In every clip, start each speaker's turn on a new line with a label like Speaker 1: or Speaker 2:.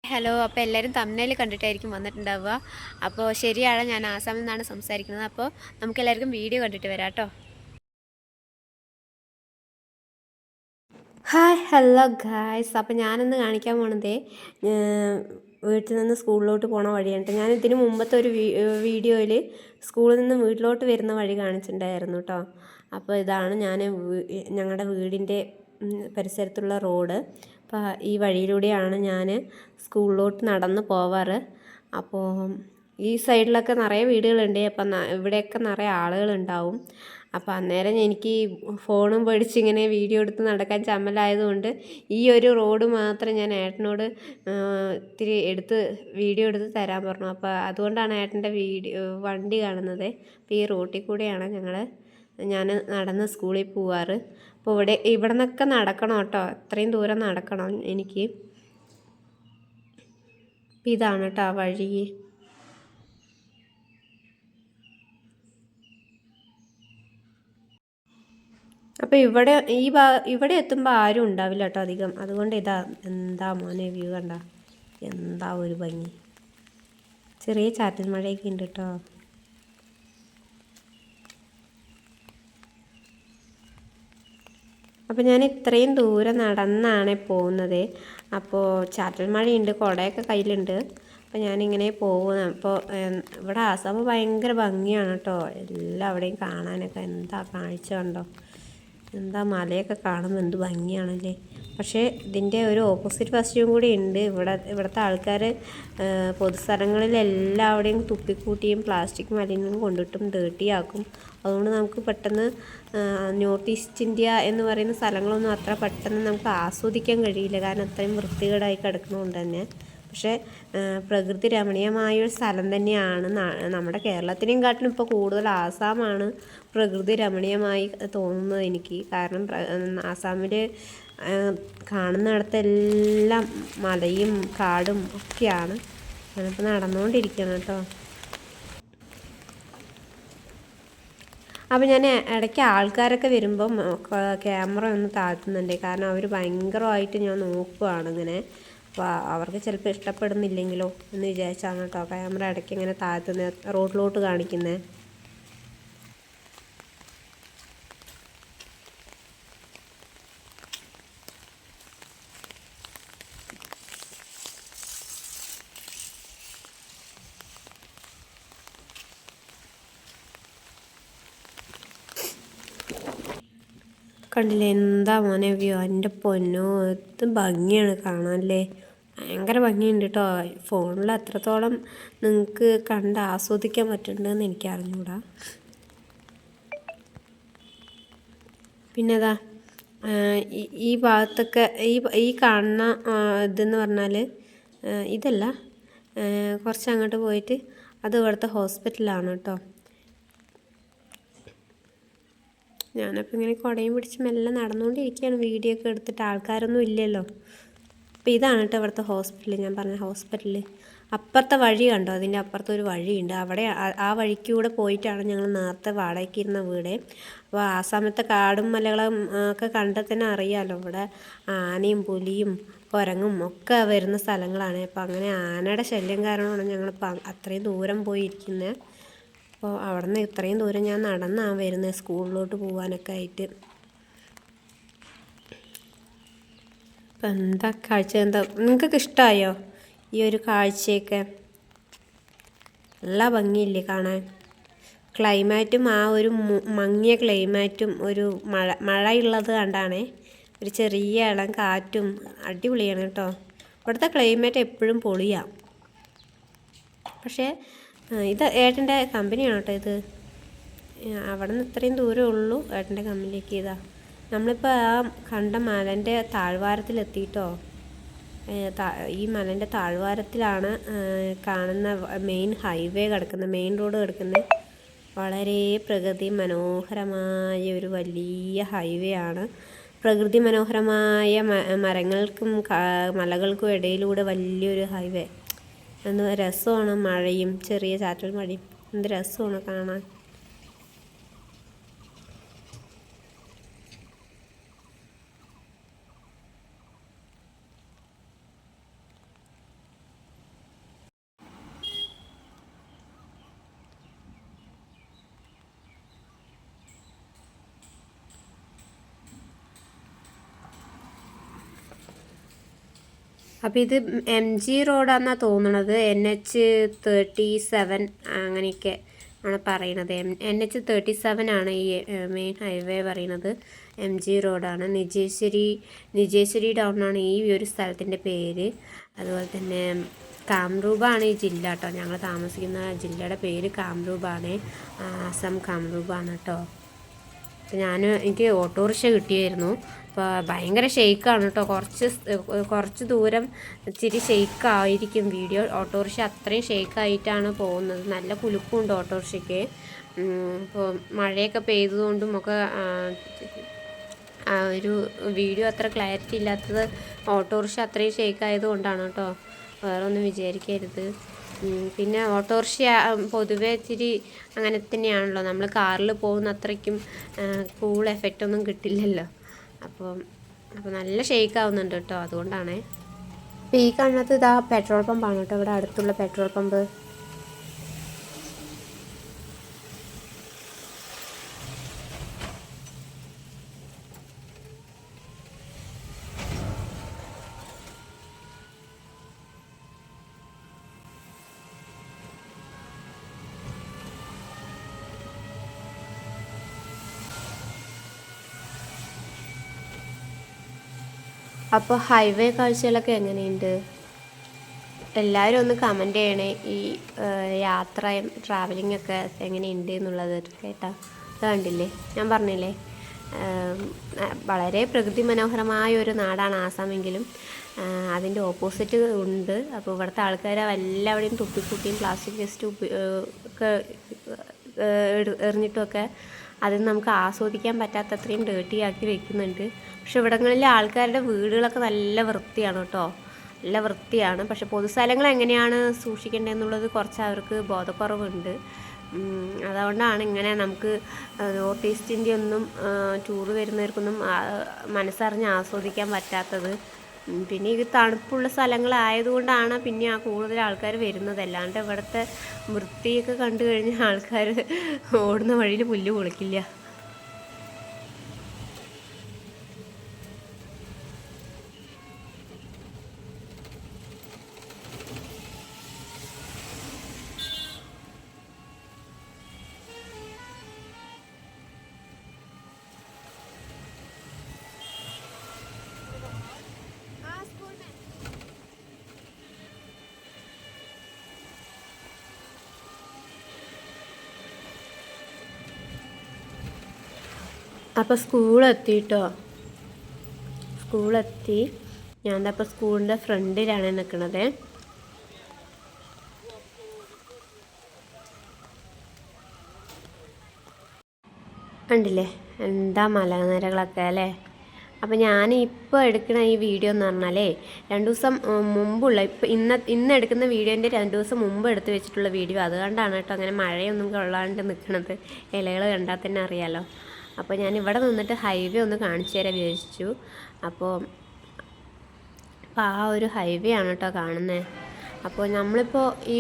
Speaker 1: Hello, അപ്പോൾ എല്ലാവരും തമ്മിൽ കണ്ടിട്ടായിരിക്കും വന്നിട്ടുണ്ടാവുക. അപ്പോൾ ശരിയാണ്, ഞാൻ ആസാമിൽ നിന്നാണ് സംസാരിക്കുന്നത്. അപ്പോൾ നമുക്കെല്ലാവർക്കും വീഡിയോ കണ്ടിട്ട് വരാം കേട്ടോ. Hi, hello guys. അപ്പോൾ ഞാനിന്ന് കാണിക്കാൻ പോണതേ വീട്ടിൽ നിന്ന് സ്കൂളിലോട്ട് പോണ വഴിയാണ്. ഞാൻ ഇതിന് മുമ്പത്തെ ഒരു വീഡിയോയിൽ സ്കൂളിൽ നിന്ന് വീട്ടിലോട്ട് വരുന്ന വഴി കാണിച്ചിട്ടുണ്ടായിരുന്നു കേട്ടോ. അപ്പോൾ ഇതാണ് ഞങ്ങളുടെ വീടിൻ്റെ പരിസരത്തുള്ള റോഡ്. അപ്പോൾ ഈ വഴിയിലൂടെയാണ് ഞാൻ സ്കൂളിലോട്ട് നടന്ന് പോവാറ്. അപ്പോൾ ഈ സൈഡിലൊക്കെ നിറയെ വീടുകളുണ്ട്. അപ്പം ഇവിടെയൊക്കെ നിറയെ ആളുകളുണ്ടാവും. അപ്പോൾ അന്നേരം എനിക്ക് ഫോണും പിടിച്ചിങ്ങനെ വീഡിയോ എടുത്ത് നടക്കാൻ ചമ്മലായതുകൊണ്ട് ഈ ഒരു റോഡ് മാത്രം ഞാൻ ഏട്ടനോട് ഇത്തിരി വീഡിയോ എടുത്ത് തരാൻ പറഞ്ഞു. അപ്പോൾ അതുകൊണ്ടാണ് ഏട്ടൻ്റെ വണ്ടി കാണുന്നത്. അപ്പോൾ ഈ റോട്ടിൽ കൂടെയാണ് ഞാൻ നടന്ന് സ്കൂളിൽ പോവാറ്. അപ്പോൾ ഇവിടെ നിന്നൊക്കെ നടക്കണം കേട്ടോ, അത്രയും ദൂരം നടക്കണം എനിക്ക്. അപ്പോൾ ഇതാണ് കേട്ടോ വഴി. അപ്പോൾ ഇവിടെ എത്തുമ്പോൾ ആരും ഉണ്ടാവില്ല കേട്ടോ അധികം. അതുകൊണ്ട് എന്താ മോനെ വ്യൂ കണ്ട, എന്താ ഒരു ഭംഗി. ചെറിയ ചാറ്റൽ മഴയൊക്കെ ഉണ്ട് കേട്ടോ. അപ്പോൾ ഞാൻ ഇത്രയും ദൂരം നടന്നാണ് പോകുന്നത്. അപ്പോൾ ചാറ്റൽ മഴയുണ്ട്, കുടയൊക്കെ കയ്യിലുണ്ട്. അപ്പോൾ ഞാനിങ്ങനെ പോകുന്നത്. അപ്പോൾ ഇവിടെ ആസാം ഭയങ്കര ഭംഗിയാണ് കേട്ടോ. എല്ലാം അവിടെയും കാണാനൊക്കെ എന്താ കാഴ്ച കണ്ടോ, എന്താ മലയൊക്കെ കാണുമ്പോൾ എന്ത് ഭംഗിയാണല്ലേ. പക്ഷേ ഇതിൻ്റെ ഒരു ഓപ്പോസിറ്റ് വശവും കൂടി ഉണ്ട്. ഇവിടുത്തെ ആൾക്കാർ പൊതുസ്ഥലങ്ങളിലെല്ലാവിടെയും തുപ്പിക്കൂട്ടിയും പ്ലാസ്റ്റിക് മാലിന്യം കൊണ്ടിട്ടും ഡേർട്ടിയാക്കും. അതുകൊണ്ട് നമുക്ക് പെട്ടെന്ന് നോർത്ത് ഈസ്റ്റ് ഇന്ത്യ എന്ന് പറയുന്ന സ്ഥലങ്ങളൊന്നും അത്ര പെട്ടെന്ന് നമുക്ക് ആസ്വദിക്കാൻ കഴിയില്ല, കാരണം അത്രയും വൃത്തികേടായി കിടക്കുന്നതുകൊണ്ട് തന്നെ. പക്ഷേ പ്രകൃതി രമണീയമായൊരു സ്ഥലം തന്നെയാണ്. നമ്മുടെ കേരളത്തിനെയും കാട്ടിലും ഇപ്പോൾ കൂടുതൽ ആസാമാണ് പ്രകൃതി രമണീയമായി തോന്നുന്നത് എനിക്ക്. കാരണം ആസാമിൽ കാണുന്നിടത്തെല്ലാം മലയും കാടും ഒക്കെയാണ്. ഞാനിപ്പോൾ നടന്നുകൊണ്ടിരിക്കുകയാണ് കേട്ടോ. അപ്പോൾ ഞാൻ ഇടയ്ക്ക് ആൾക്കാരൊക്കെ വരുമ്പം ക്യാമറ ഒന്ന് താഴ്ത്തുന്നുണ്ട്, കാരണം അവർ ഭയങ്കരമായിട്ട് ഞാൻ നോക്കുകയാണ് ഇങ്ങനെ. അപ്പോൾ അവർക്ക് ചിലപ്പോൾ ഇഷ്ടപ്പെടുന്നില്ലെങ്കിലോ എന്ന് വിചാരിച്ചാണ് കേട്ടോ ക്യാമറ ഇടയ്ക്ക് ഇങ്ങനെ താഴ്ത്തുന്നത്, റോഡിലോട്ട് കാണിക്കുന്നത്. കണ്ടില്ലേ എന്താ മോനെ വ്യൂ, എൻ്റെ പൊന്നോ ഇത് ഭംഗിയാണ് കാണാനല്ലേ. ഭയങ്കര ഭംഗിയുണ്ട് കേട്ടോ. ഫോണിൽ എത്രത്തോളം നിങ്ങൾക്ക് കണ്ട് ആസ്വദിക്കാൻ പറ്റുന്നുണ്ടെന്ന് എനിക്ക് അറിഞ്ഞൂടാ. പിന്നെ ഈ ഭാഗത്തൊക്കെ ഈ കാണുന്ന ഇതെന്ന് പറഞ്ഞാൽ ഇതല്ല, കുറച്ച് അങ്ങോട്ട് പോയിട്ട് അത് ഇവിടുത്തെ ഹോസ്പിറ്റലാണ് കേട്ടോ. ഞാനപ്പോൾ ഇങ്ങനെ കുടയും പിടിച്ച് മെല്ലെ നടന്നുകൊണ്ടിരിക്കുകയാണ്, വീഡിയോ ഒക്കെ എടുത്തിട്ട്. ആൾക്കാരൊന്നും ഇല്ലല്ലോ. അപ്പോൾ ഇതാണ് കേട്ടോ ഇവിടുത്തെ ഹോസ്പിറ്റൽ, ഞാൻ പറഞ്ഞ ഹോസ്പിറ്റൽ. അപ്പുറത്തെ വഴി കണ്ടോ, അതിൻ്റെ അപ്പുറത്തെ ഒരു വഴിയുണ്ട്. അവിടെ ആ വഴിക്കൂടെ പോയിട്ടാണ് ഞങ്ങൾ നേരത്തെ വാടകയ്ക്ക് ഇരുന്ന വീട്. അപ്പോൾ ആ സമയത്തെ കാടും മലകളും ഒക്കെ കണ്ടാൽ തന്നെ അറിയാമല്ലോ, ഇവിടെ ആനയും പുലിയും കുരങ്ങും ഒക്കെ വരുന്ന സ്ഥലങ്ങളാണ്. അപ്പോൾ അങ്ങനെ ആനയുടെ ശല്യം കാരണമാണ് ഞങ്ങളിപ്പോൾ അത്രയും ദൂരം പോയിരിക്കുന്നത്. അപ്പോൾ അവിടെ നിന്ന് ഇത്രയും ദൂരം ഞാൻ നടന്നാണ് വരുന്നത് സ്കൂളിലോട്ട് പോകാനൊക്കെ ആയിട്ട്. അപ്പം എന്താ കാഴ്ച, എന്താ നിങ്ങൾക്കൊക്കെ ഇഷ്ടമായോ ഈ ഒരു കാഴ്ചയൊക്കെ? നല്ല ഭംഗിയില്ലേ കാണാൻ. ക്ലൈമാറ്റും ആ ഒരു മങ്ങിയ ക്ലൈമാറ്റും ഒരു മഴയുള്ളത് കണ്ടാണേ, ഒരു ചെറിയ ഇളം കാറ്റും അടിപൊളിയാണ് കേട്ടോ. ഇവിടുത്തെ ക്ലൈമാറ്റ് എപ്പോഴും പൊളിയാണ്. പക്ഷേ ഇത് ഏട്ടൻ്റെ കമ്പനിയാണ് കേട്ടോ ഇത്. അവിടെ നിന്ന് ഇത്രയും ദൂരമേ ഉള്ളൂ ഏട്ടൻ്റെ കമ്പനിയിലേക്ക്. നമ്മളിപ്പോൾ ആ കണ്ട മലൻ്റെ താഴ്വാരത്തിലെത്തിയിട്ടോ. ഈ മലൻ്റെ താഴ്വാരത്തിലാണ് കാണുന്ന മെയിൻ ഹൈവേ കിടക്കുന്നത്, മെയിൻ റോഡ് കിടക്കുന്നത്. വളരെ പ്രകൃതി മനോഹരമായ ഒരു വലിയ ഹൈവേ ആണ്. പ്രകൃതി മനോഹരമായ മരങ്ങൾക്കും മലകൾക്കും ഇടയിലൂടെ വലിയൊരു ഹൈവേ. എന്ത് രസമാണ്, മഴയും ചെറിയ ചാറ്റൽ മഴയും, എന്ത് രസമാണ് കാണാൻ. അപ്പോൾ ഇത് MG റോഡാണെന്നാണ് തോന്നണത്. NH37 അങ്ങനെയൊക്കെ ആണ് പറയണത്. NH37 ആണ് ഈ മെയിൻ ഹൈവേ പറയണത്. MG റോഡാണ്. നിജേശ്വരി ടൗണാണ് ഈ ഒരു സ്ഥലത്തിൻ്റെ പേര്. അതുപോലെ തന്നെ കാംരൂപാണ് ഈ ജില്ല കേട്ടോ. ഞങ്ങൾ താമസിക്കുന്ന ജില്ലയുടെ പേര് കാംരൂപാണ്. ആസാം കാംരൂപാണ് കേട്ടോ. എനിക്ക് ഓട്ടോറിക്ഷ കിട്ടിയായിരുന്നു. അപ്പോൾ ഭയങ്കര ഷെയ്ക്കാണ് കേട്ടോ. കുറച്ച് ദൂരം ഇച്ചിരി ഷെയ്ക്കായിരിക്കും വീഡിയോ. ഓട്ടോറിക്ഷ അത്രയും ഷെയ്ക്കായിട്ടാണ് പോകുന്നത്. നല്ല കുലുക്കമുണ്ട് ഓട്ടോറിക്ഷയ്ക്ക്. ഇപ്പോൾ മഴയൊക്കെ പെയ്തതുകൊണ്ടും ഒക്കെ ഒരു വീഡിയോ അത്ര ക്ലാരിറ്റി ഇല്ലാത്തത് ഓട്ടോറിക്ഷ അത്രയും ഷെയ്ക്കായത് കൊണ്ടാണ് കേട്ടോ. വേറെ ഒന്നും വിചാരിക്കരുത്. പിന്നെ ഓട്ടോറിക്ഷ പൊതുവേ ഇച്ചിരി അങ്ങനെ തന്നെയാണല്ലോ. നമ്മൾ കാറിൽ പോകുന്ന അത്രയ്ക്കും കൂൾ എഫക്റ്റ് ഒന്നും കിട്ടില്ലല്ലോ. അപ്പോൾ നല്ല ഷെയ്ക്ക് ആവുന്നുണ്ട് കേട്ടോ. അതുകൊണ്ടാണ്. ഈ കാണുന്നത് ഇതാ പെട്രോൾ പമ്പാണ് കേട്ടോ. ഇവിടെ അടുത്തുള്ള പെട്രോൾ പമ്പ്. അപ്പോൾ ഹൈവേ കാഴ്ചകളൊക്കെ എങ്ങനെയുണ്ട്? എല്ലാവരും ഒന്ന് കമൻറ്റ് ചെയ്യണേ. ഈ യാത്രയും ട്രാവലിംഗ് ഒക്കെ എങ്ങനെയുണ്ട് എന്നുള്ളത് കേട്ടോ. ഇത് കണ്ടില്ലേ, ഞാൻ പറഞ്ഞില്ലേ വളരെ പ്രകൃതി മനോഹരമായ ഒരു നാടാണ് ആസാമെങ്കിലും അതിൻ്റെ ഓപ്പോസിറ്റ് ഉണ്ട്. അപ്പോൾ ഇവിടുത്തെ ആൾക്കാർ എല്ലാവരുടെയും തുപ്പിക്കുട്ടിയും പ്ലാസ്റ്റിക് വേസ്റ്റ് ഒക്കെ എറിഞ്ഞിട്ടുമൊക്കെ അതിന് നമുക്ക് ആസ്വദിക്കാൻ പറ്റാത്തത്രയും ഡേർട്ടിയാക്കി വെക്കുന്നുണ്ട്. പക്ഷെ ഇവിടങ്ങളിലെ ആൾക്കാരുടെ വീടുകളൊക്കെ നല്ല വൃത്തിയാണ് കേട്ടോ. നല്ല വൃത്തിയാണ്. പക്ഷെ പൊതുസ്ഥലങ്ങൾ എങ്ങനെയാണ് സൂക്ഷിക്കേണ്ടതെന്നുള്ളത് കുറച്ച് അവർക്ക് ബോധക്കുറവുണ്ട്. അതുകൊണ്ടാണ് ഇങ്ങനെ നമുക്ക് നോർത്ത് ഈസ്റ്റിൻ്റെ ഒന്നും ടൂറ് വരുന്നവർക്കൊന്നും മനസ്സറിഞ്ഞ് ആസ്വദിക്കാൻ പറ്റാത്തത്. പിന്നെ ഇത് തണുപ്പുള്ള സ്ഥലങ്ങളായതുകൊണ്ടാണ് പിന്നെ കൂടുതൽ ആൾക്കാർ വരുന്നത്. അല്ലാണ്ട് ഇവിടുത്തെ വൃത്തിയൊക്കെ കണ്ടു കഴിഞ്ഞാൽ ആൾക്കാർ ഓടുന്ന വഴിയിൽ പുല്ല് പൊളിക്കില്ല. അപ്പോൾ സ്കൂളെത്തിട്ടോ. സ്കൂളെത്തി. ഞാനപ്പോൾ സ്കൂളിൻ്റെ ഫ്രണ്ടിലാണ് നിൽക്കുന്നത്. കണ്ടില്ലേ എന്താ മലനിരകളൊക്കെ അല്ലേ. അപ്പോൾ ഞാൻ ഇപ്പോൾ എടുക്കുന്ന ഈ വീഡിയോ എന്ന് പറഞ്ഞാലേ 2 ദിവസം മുമ്പുള്ള ഇന്ന് എടുക്കുന്ന വീഡിയോൻ്റെ 2 ദിവസം മുമ്പ് എടുത്ത് വെച്ചിട്ടുള്ള വീഡിയോ. അതുകൊണ്ടാണ് കേട്ടോ അങ്ങനെ മഴയൊന്നും കൊള്ളാണ്ട് നിൽക്കുന്നത്. ഇലകൾ കണ്ടാൽ തന്നെ അറിയാമല്ലോ. അപ്പോൾ ഞാൻ ഇവിടെ നിന്നിട്ട് ഹൈവേ ഒന്ന് കാണിച്ചു തരാൻ വിചാരിച്ചു. അപ്പോൾ ആ ഒരു ഹൈവേ ആണ് കേട്ടോ കാണുന്നത്. അപ്പോൾ നമ്മളിപ്പോൾ ഈ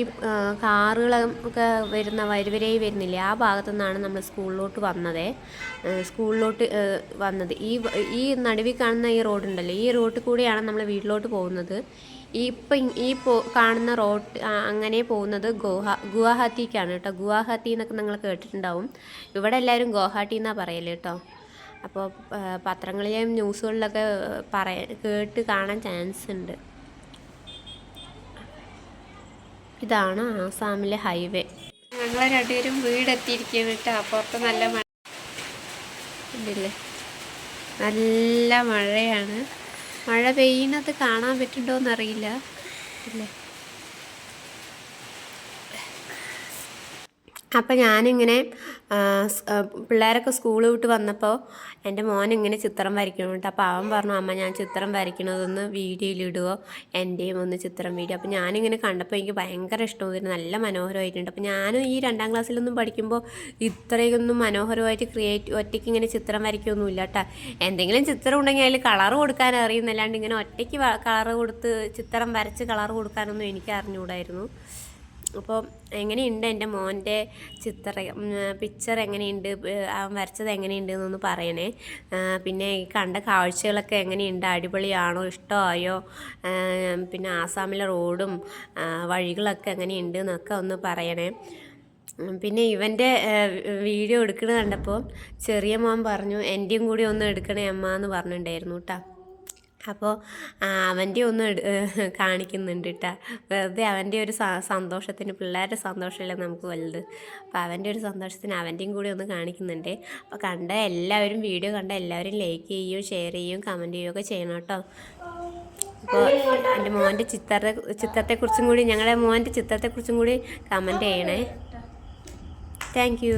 Speaker 1: കാറുകളൊക്കെ വരിവരായി വരുന്നില്ലേ, ആ ഭാഗത്തു നിന്നാണ് നമ്മൾ സ്കൂളിലോട്ട് വന്നത്. ഈ നടുവിൽ കാണുന്ന ഈ റോഡുണ്ടല്ലോ, ഈ റോഡിൽ കൂടിയാണ് നമ്മൾ വീട്ടിലോട്ട് പോകുന്നത്. കാണുന്ന റോഡ് അങ്ങനെ പോകുന്നത് ഗുവാഹത്തിക്കാണ് കേട്ടോ. ഗുവാഹത്തി എന്നൊക്കെ നിങ്ങൾ കേട്ടിട്ടുണ്ടാവും. ഇവിടെ എല്ലാവരും ഗുവാഹട്ടി എന്നാണ് പറയല് കേട്ടോ. അപ്പോൾ പത്രങ്ങളിലെയും ന്യൂസുകളിലൊക്കെ കേട്ട് കാണാൻ ചാൻസ് ഉണ്ട്. ഇതാണ് ആസാമിലെ ഹൈവേ. ഞങ്ങൾ രണ്ടുപേരും വീടെത്തിയിരിക്കുന്നു കേട്ടോ. അപ്പുറത്ത് നല്ല മഴ ഉണ്ടല്ലേ, നല്ല മഴയാണ്. മഴ പെയ്യുന്നത് കാണാൻ പറ്റുന്നുണ്ടോയെന്നറിയില്ല അല്ലേ. അപ്പം ഞാനിങ്ങനെ പിള്ളേരൊക്കെ സ്കൂൾ വിട്ട് വന്നപ്പോൾ എൻ്റെ മോൻ ഇങ്ങനെ ചിത്രം വരയ്ക്കണമുണ്ട്. അപ്പോൾ അവൻ പറഞ്ഞു, അമ്മ ഞാൻ ചിത്രം വരയ്ക്കണതൊന്ന് വീഡിയോയിലിടുമോ, എൻ്റെയും ഒന്ന് ചിത്രം വീഡിയോ. അപ്പോൾ ഞാനിങ്ങനെ കണ്ടപ്പോൾ എനിക്ക് ഭയങ്കര ഇഷ്ടമായിരുന്നു. നല്ല മനോഹരമായിട്ടുണ്ട്. അപ്പോൾ ഞാനും ഈ 2ാം ക്ലാസ്സിലൊന്നും പഠിക്കുമ്പോൾ ഇത്രയൊന്നും മനോഹരമായിട്ട് ഒറ്റയ്ക്ക് ഇങ്ങനെ ചിത്രം വരയ്ക്കൊന്നുമില്ല കേട്ടോ. എന്തെങ്കിലും ചിത്രം ഉണ്ടെങ്കിൽ അതിൽ കളർ കൊടുക്കാൻ അറിയുന്നല്ലാണ്ട് ഇങ്ങനെ ഒറ്റയ്ക്ക് കളർ കൊടുത്ത് ചിത്രം വരച്ച് കളർ കൊടുക്കാനൊന്നും എനിക്ക് അറിഞ്ഞുകൂടായിരുന്നു. അപ്പോൾ എങ്ങനെയുണ്ട് എൻ്റെ മോൻ്റെ പിക്ചർ എങ്ങനെയുണ്ട്, അവൻ വരച്ചത് എങ്ങനെയുണ്ട് എന്നൊന്ന് പറയണേ. പിന്നെ ഈ കണ്ട കാഴ്ചകളൊക്കെ എങ്ങനെയുണ്ട്, അടിപൊളിയാണോ, ഇഷ്ടമായോ, പിന്നെ ആസാമിലെ റോഡും വഴികളൊക്കെ എങ്ങനെയുണ്ട് എന്നൊക്കെ ഒന്ന് പറയണേ. പിന്നെ ഇവൻ്റെ വീഡിയോ എടുക്കുന്നത് കണ്ടപ്പോൾ ചെറിയ മോൻ പറഞ്ഞു എൻ്റെയും കൂടി ഒന്ന് എടുക്കണേ അമ്മ എന്ന് പറഞ്ഞിട്ടുണ്ടായിരുന്നു കേട്ടോ. അപ്പോൾ അവൻ്റെ ഒന്ന് കാണിക്കുന്നുണ്ട് കേട്ടോ. വെറുതെ അവൻ്റെ ഒരു സന്തോഷത്തിന്, പിള്ളേരുടെ സന്തോഷമല്ലേ നമുക്ക് വലുത്. അപ്പോൾ അവൻ്റെ ഒരു സന്തോഷത്തിന് അവൻ്റെയും കൂടി ഒന്ന് കാണിക്കുന്നുണ്ട്. അപ്പോൾ വീഡിയോ കണ്ട എല്ലാവരും ലൈക്ക് ചെയ്യുകയും ഷെയർ ചെയ്യുകയും കമൻറ്റ് ചെയ്യുകയൊക്കെ ചെയ്യണം കേട്ടോ. അപ്പോൾ എൻ്റെ മോൻ്റെ ചിത്രത്തെക്കുറിച്ചും കൂടി, ഞങ്ങളുടെ മോൻ്റെ ചിത്രത്തെക്കുറിച്ചും കൂടി കമൻറ്റ് ചെയ്യണേ. Thank you.